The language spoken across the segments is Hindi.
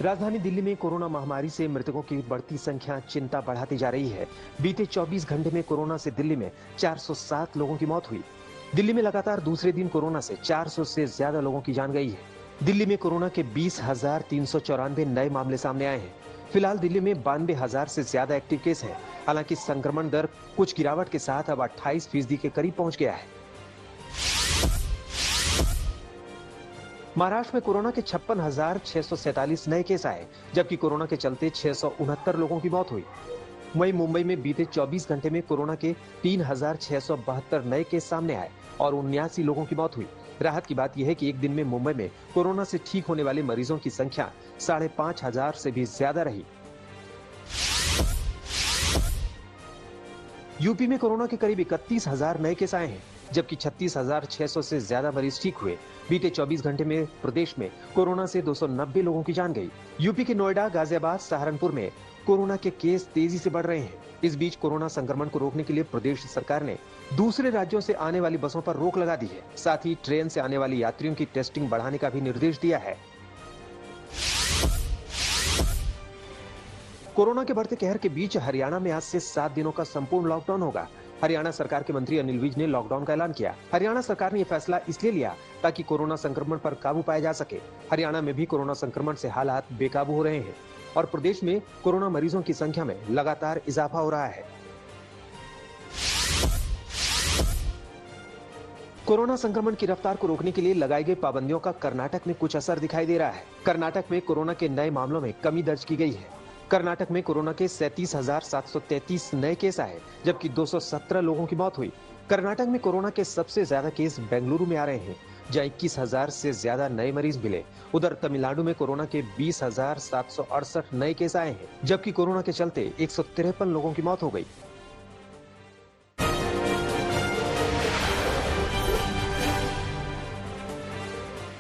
राजधानी दिल्ली में कोरोना महामारी से मृतकों की बढ़ती संख्या चिंता बढ़ाती जा रही है। बीते 24 घंटे में कोरोना से दिल्ली में 407 लोगों की मौत हुई। दिल्ली में लगातार दूसरे दिन कोरोना से 400 से ज्यादा लोगों की जान गई है। दिल्ली में कोरोना के 20,394 नए मामले सामने आए हैं। फिलहाल दिल्ली में 92,000 से ज्यादा एक्टिव केस हैं। हालांकि संक्रमण दर कुछ गिरावट के साथ अब 28% के करीब पहुंच गया है। महाराष्ट्र में कोरोना के 56,647 नए केस आए, जबकि कोरोना के चलते 669 लोगों की मौत हुई। वहीं मुंबई में बीते 24 घंटे में कोरोना के 3,672 नए केस सामने आए और 79 लोगों की मौत हुई। राहत की बात यह है कि एक दिन में मुंबई में कोरोना से ठीक होने वाले मरीजों की संख्या 5,500 से भी ज्यादा रही। यूपी में कोरोना के करीब 31,000 नए केस आए हैं, जबकि 36,600 से ज्यादा मरीज ठीक हुए। बीते 24 घंटे में प्रदेश में कोरोना से 290 लोगों की जान गई। यूपी के नोएडा, गाजियाबाद, सहारनपुर में कोरोना के केस तेजी से बढ़ रहे हैं। इस बीच कोरोना संक्रमण को रोकने के लिए प्रदेश सरकार ने दूसरे राज्यों से आने वाली बसों पर रोक लगा दी है। साथ ही ट्रेन से आने वाली यात्रियों की टेस्टिंग बढ़ाने का भी निर्देश दिया है। कोरोना के बढ़ते कहर के बीच हरियाणा में आज से 7 दिनों का संपूर्ण लॉकडाउन होगा। हरियाणा सरकार के मंत्री अनिल विज ने लॉकडाउन का ऐलान किया। हरियाणा सरकार ने यह फैसला इसलिए लिया ताकि कोरोना संक्रमण पर काबू पाया जा सके। हरियाणा में भी कोरोना संक्रमण से हालात बेकाबू हो रहे हैं और प्रदेश में कोरोना मरीजों की संख्या में लगातार इजाफा हो रहा है। कोरोना संक्रमण की रफ्तार को रोकने के लिए लगाई गई पाबंदियों का कर्नाटक में कुछ असर दिखाई दे रहा है। कर्नाटक में कोरोना के नए मामलों में कमी दर्ज की गई है। कर्नाटक में कोरोना के 37,733 नए केस आए, जबकि 217 लोगों की मौत हुई। कर्नाटक में कोरोना के सबसे ज्यादा केस बेंगलुरु में आ रहे हैं, जहां 21,000 से ज्यादा नए मरीज मिले। उधर तमिलनाडु में कोरोना के 20,768 नए केस आए हैं, जबकि कोरोना के चलते 153 लोगों की मौत हो गई।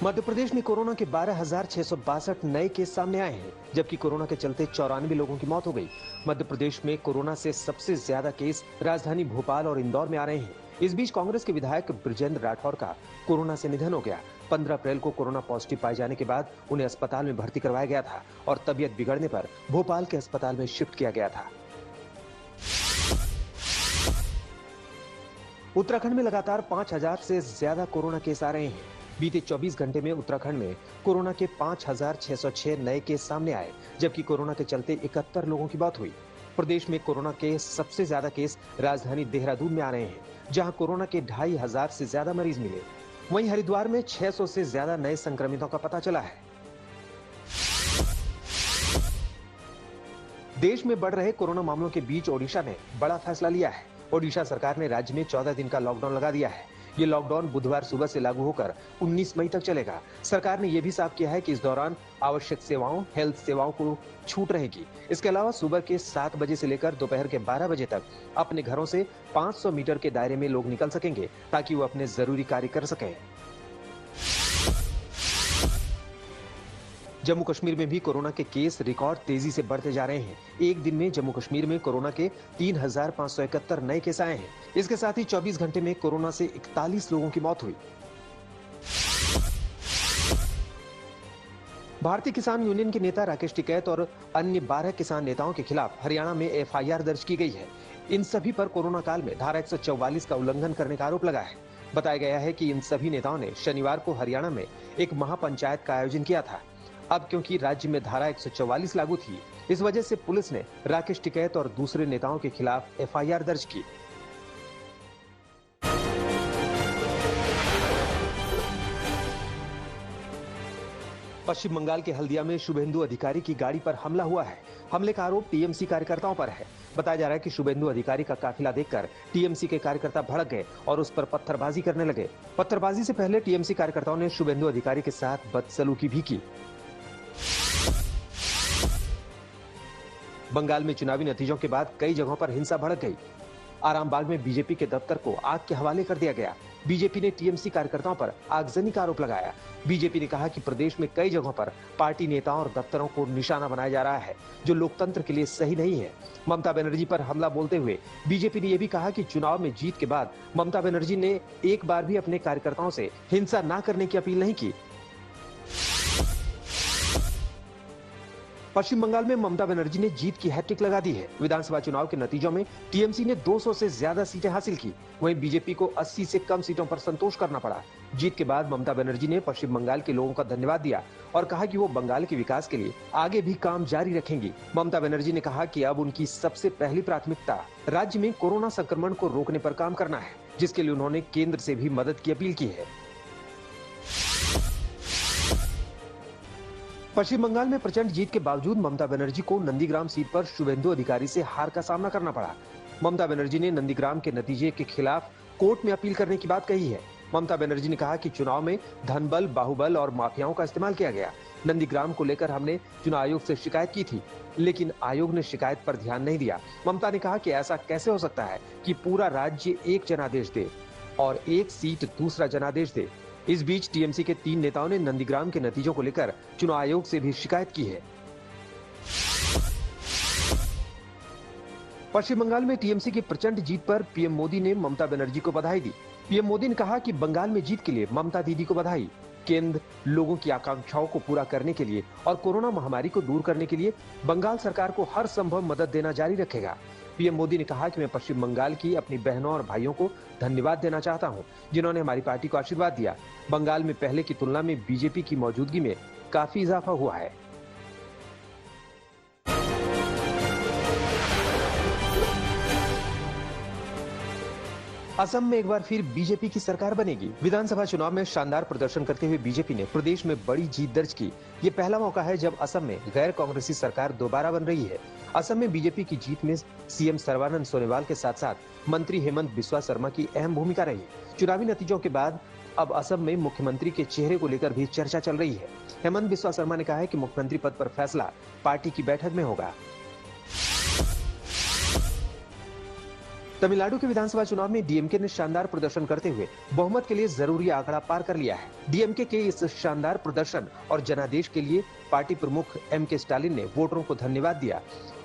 मध्य प्रदेश में कोरोना के 12,662 नए केस सामने आए हैं, जबकि कोरोना के चलते 94 लोगों की मौत हो गई। मध्य प्रदेश में कोरोना से सबसे ज्यादा केस राजधानी भोपाल और इंदौर में आ रहे हैं। इस बीच कांग्रेस के विधायक बृजेंद्र राठौर का कोरोना से निधन हो गया। 15 अप्रैल को कोरोना पॉजिटिव पाए जाने के बाद उन्हें अस्पताल में भर्ती करवाया गया था और तबीयत बिगड़ने पर भोपाल के अस्पताल में शिफ्ट किया गया था। उत्तराखंड में लगातार 5,000 से ज्यादा कोरोना केस आ रहे हैं। बीते 24 घंटे में उत्तराखंड में कोरोना के 5,606 नए केस सामने आए, जबकि कोरोना के चलते 71 लोगों की मौत हुई। प्रदेश में कोरोना के सबसे ज्यादा केस राजधानी देहरादून में आ रहे हैं, जहां कोरोना के 2,500 से ज्यादा मरीज मिले। वहीं हरिद्वार में 600 से ज्यादा नए संक्रमितों का पता चला है। देश में बढ़ रहे कोरोना मामलों के बीच ओडिशा ने बड़ा फैसला लिया है। ओडिशा सरकार ने राज्य में 14 दिन का लॉकडाउन लगा दिया है। ये लॉकडाउन बुधवार सुबह से लागू होकर 19 मई तक चलेगा। सरकार ने यह भी साफ किया है कि इस दौरान आवश्यक सेवाओं, हेल्थ सेवाओं को छूट रहेगी। इसके अलावा सुबह के 7 बजे से लेकर दोपहर के 12 बजे तक अपने घरों से 500 मीटर के दायरे में लोग निकल सकेंगे, ताकि वो अपने जरूरी कार्य कर सकें। जम्मू कश्मीर में भी कोरोना के केस रिकॉर्ड तेजी से बढ़ते जा रहे हैं। एक दिन में जम्मू कश्मीर में कोरोना के 3,571 नए केस आए हैं। इसके साथ ही 24 घंटे में कोरोना से 41 लोगों की मौत हुई। भारतीय किसान यूनियन के नेता राकेश टिकैत और अन्य 12 किसान नेताओं के खिलाफ हरियाणा में FIR दर्ज की गई है। इन सभी पर कोरोना काल में धारा 144 का उल्लंघन करने का आरोप लगा है। बताया गया है कि इन सभी नेताओं ने शनिवार को हरियाणा में एक महापंचायत का आयोजन किया था। अब क्योंकि राज्य में धारा 144 लागू थी, इस वजह से पुलिस ने राकेश टिकैत और दूसरे नेताओं के खिलाफ FIR दर्ज की। पश्चिम बंगाल के हल्दिया में शुभेंदु अधिकारी की गाड़ी पर हमला हुआ है। हमले का आरोप TMC कार्यकर्ताओं पर है। बताया जा रहा है कि शुभेंदु अधिकारी का काफिला देखकर TMC के कार्यकर्ता भड़क गए और उस पर पत्थरबाजी करने लगे। पत्थरबाजी से पहले TMC कार्यकर्ताओं ने शुभेंदु अधिकारी के साथ बदसलूकी भी की। बंगाल में चुनावी नतीजों के बाद कई जगहों पर हिंसा भड़क गई। आरामबाग में बीजेपी के दफ्तर को आग के हवाले कर दिया गया। बीजेपी ने TMC कार्यकर्ताओं पर आगजनी का आरोप लगाया। बीजेपी ने कहा कि प्रदेश में कई जगहों पर पार्टी नेताओं और दफ्तरों को निशाना बनाया जा रहा है, जो लोकतंत्र के लिए सही नहीं है। ममता बनर्जी पर हमला बोलते हुए बीजेपी ने यह भी कहा कि चुनाव में जीत के बाद ममता बनर्जी ने एक बार भी अपने कार्यकर्ताओं से हिंसा न करने की अपील नहीं की। पश्चिम बंगाल में ममता बनर्जी ने जीत की हैट्रिक लगा दी है। विधानसभा चुनाव के नतीजों में टीएमसी ने 200 से ज्यादा सीटें हासिल की, वहीं बीजेपी को 80 से कम सीटों पर संतोष करना पड़ा। जीत के बाद ममता बनर्जी ने पश्चिम बंगाल के लोगों का धन्यवाद दिया और कहा कि वो बंगाल के विकास के लिए आगे भी काम जारी रखेंगी। ममता बनर्जी ने कहा कि अब उनकी सबसे पहली प्राथमिकता राज्य में कोरोना संक्रमण को रोकने पर काम करना है, जिसके लिए उन्होंने केंद्र से भी मदद की अपील की है। पश्चिम बंगाल में प्रचंड जीत के बावजूद ममता बनर्जी को नंदीग्राम सीट पर शुभेंदु अधिकारी से हार का सामना करना पड़ा। ममता बनर्जी ने नंदीग्राम के नतीजे के खिलाफ कोर्ट में अपील करने की बात कही है। ममता बनर्जी ने कहा कि चुनाव में धनबल, बाहुबल और माफियाओं का इस्तेमाल किया गया। नंदीग्राम को लेकर हमने चुनाव आयोग से शिकायत की थी, लेकिन आयोग ने शिकायत पर ध्यान नहीं दिया। ममता ने कहा कि ऐसा कैसे हो सकता है कि पूरा राज्य एक जनादेश दे और एक सीट दूसरा जनादेश दे। इस बीच टीएमसी के 3 नेताओं ने नंदीग्राम के नतीजों को लेकर चुनाव आयोग से भी शिकायत की है। पश्चिम बंगाल में टीएमसी की प्रचंड जीत पर पीएम मोदी ने ममता बनर्जी को बधाई दी। पीएम मोदी ने कहा कि बंगाल में जीत के लिए ममता दीदी को बधाई। केंद्र लोगों की आकांक्षाओं को पूरा करने के लिए और कोरोना महामारी को दूर करने के लिए बंगाल सरकार को हर संभव मदद देना जारी रखेगा। पीएम मोदी ने कहा कि मैं पश्चिम बंगाल की अपनी बहनों और भाइयों को धन्यवाद देना चाहता हूं, जिन्होंने हमारी पार्टी को आशीर्वाद दिया। बंगाल में पहले की तुलना में बीजेपी की मौजूदगी में काफी इजाफा हुआ है। असम में एक बार फिर बीजेपी की सरकार बनेगी। विधानसभा चुनाव में शानदार प्रदर्शन करते हुए बीजेपी ने प्रदेश में बड़ी जीत दर्ज की। ये पहला मौका है जब असम में गैर कांग्रेसी सरकार दोबारा बन रही है। असम में बीजेपी की जीत में सीएम सर्बानंद सोनोवाल के साथ साथ मंत्री हेमंत बिस्वा शर्मा की अहम भूमिका रही। चुनावी नतीजों के बाद अब असम में मुख्यमंत्री के चेहरे को लेकर भी चर्चा चल रही है। हेमंत बिस्वा शर्मा ने कहा है कि मुख्यमंत्री पद पर फैसला पार्टी की बैठक में होगा। तमिलनाडु के विधानसभा चुनाव में डीएमके ने शानदार प्रदर्शन करते हुए बहुमत के लिए जरूरी आंकड़ा पार कर लिया है। डीएमके के इस शानदार प्रदर्शन और जनादेश के लिए पार्टी प्रमुख एमके स्टालिन ने वोटरों को धन्यवाद दिया।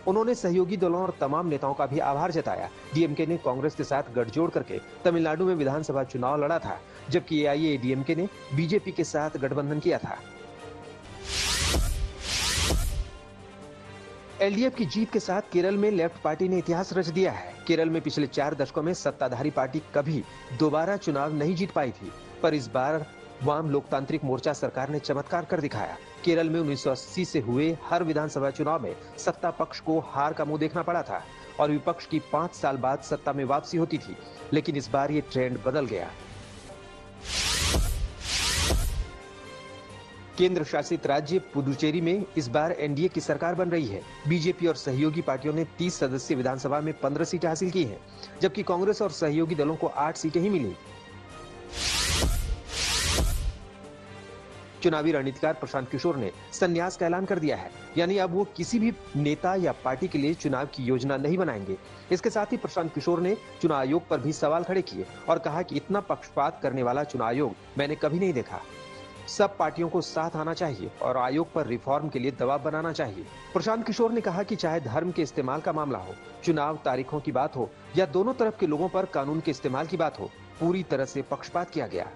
उन्होंने सहयोगी दलों और तमाम नेताओं का भी आभार जताया। डीएमके ने कांग्रेस के साथ गठजोड़ करके तमिलनाडु में विधानसभा चुनाव लड़ा था, जबकि एआईएडीएमके ने बीजेपी के साथ गठबंधन किया था। एलडीएफ की जीत के साथ केरल में लेफ्ट पार्टी ने इतिहास रच दिया है। केरल में पिछले 4 दशकों में सत्ताधारी पार्टी कभी दोबारा चुनाव नहीं जीत पाई थी, पर इस बार वाम लोकतांत्रिक मोर्चा सरकार ने चमत्कार कर दिखाया। केरल में 1980 से हुए हर विधानसभा चुनाव में सत्ता पक्ष को हार का मुंह देखना पड़ा था और विपक्ष की 5 साल बाद सत्ता में वापसी होती थी, लेकिन इस बार ये ट्रेंड बदल गया। केंद्र शासित राज्य पुडुचेरी में इस बार एनडीए की सरकार बन रही है। बीजेपी और सहयोगी पार्टियों ने 30 सदस्यीय विधानसभा में 15 सीटें हासिल की हैं, जबकि कांग्रेस और सहयोगी दलों को 8 सीटें ही मिली। चुनावी रणनीतिकार प्रशांत किशोर ने संन्यास का ऐलान कर दिया है, यानी अब वो किसी भी नेता या पार्टी के लिए चुनाव की योजना नहीं बनाएंगे। इसके साथ ही प्रशांत किशोर ने चुनाव आयोग पर भी सवाल खड़े किए और कहा कि इतना पक्षपात करने वाला चुनाव आयोग मैंने कभी नहीं देखा। सब पार्टियों को साथ आना चाहिए और आयोग पर रिफॉर्म के लिए दबाव बनाना चाहिए। प्रशांत किशोर ने कहा कि चाहे धर्म के इस्तेमाल का मामला हो, चुनाव तारीखों की बात हो या दोनों तरफ के लोगों पर कानून के इस्तेमाल की बात हो, पूरी तरह से पक्षपात किया गया।